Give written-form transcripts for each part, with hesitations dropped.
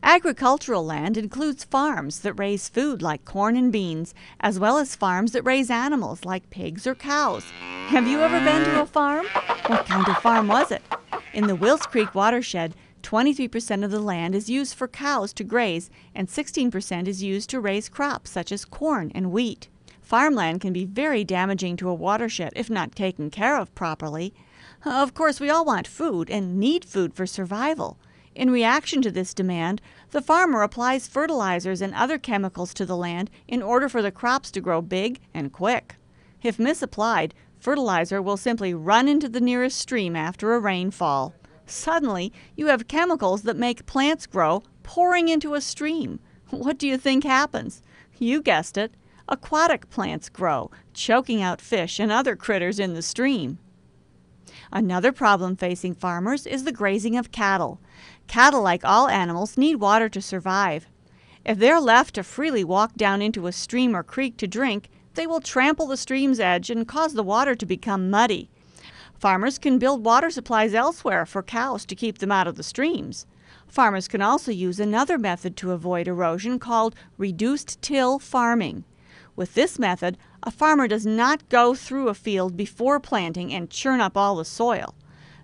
Agricultural land includes farms that raise food like corn and beans, as well as farms that raise animals like pigs or cows. Have you ever been to a farm? What kind of farm was it? In the Wills Creek watershed, 23% of the land is used for cows to graze, and 16% is used to raise crops such as corn and wheat. Farmland can be very damaging to a watershed if not taken care of properly. Of course, we all want food and need food for survival. In reaction to this demand, the farmer applies fertilizers and other chemicals to the land in order for the crops to grow big and quick. If misapplied, fertilizer will simply run into the nearest stream after a rainfall. Suddenly, you have chemicals that make plants grow pouring into a stream. What do you think happens? You guessed it. Aquatic plants grow, choking out fish and other critters in the stream. Another problem facing farmers is the grazing of cattle. Cattle, like all animals, need water to survive. If they're left to freely walk down into a stream or creek to drink, they will trample the stream's edge and cause the water to become muddy. Farmers can build water supplies elsewhere for cows to keep them out of the streams. Farmers can also use another method to avoid erosion called reduced-till farming. With this method, a farmer does not go through a field before planting and churn up all the soil.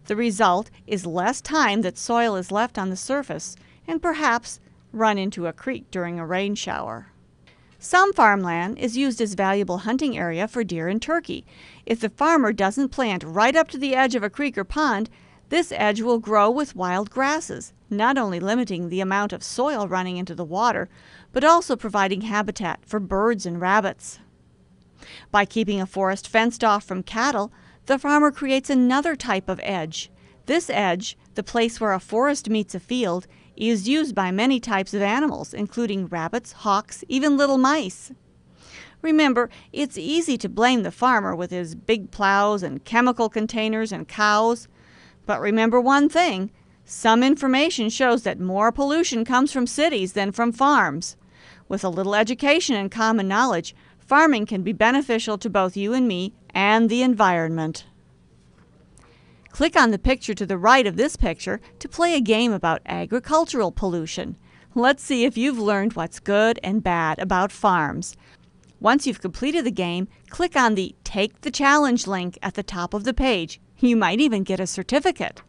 The result is less time that soil is left on the surface and perhaps run into a creek during a rain shower. Some farmland is used as valuable hunting area for deer and turkey. If the farmer doesn't plant right up to the edge of a creek or pond, this edge will grow with wild grasses, not only limiting the amount of soil running into the water, but also providing habitat for birds and rabbits. By keeping a forest fenced off from cattle, the farmer creates another type of edge. This edge, the place where a forest meets a field, is used by many types of animals, including rabbits, hawks, even little mice. Remember, it's easy to blame the farmer with his big plows and chemical containers and cows. But remember one thing, some information shows that more pollution comes from cities than from farms. With a little education and common knowledge, farming can be beneficial to both you and me and the environment. Click on the picture to the right of this picture to play a game about agricultural pollution. Let's see if you've learned what's good and bad about farms. Once you've completed the game, click on the Take the Challenge link at the top of the page. You might even get a certificate.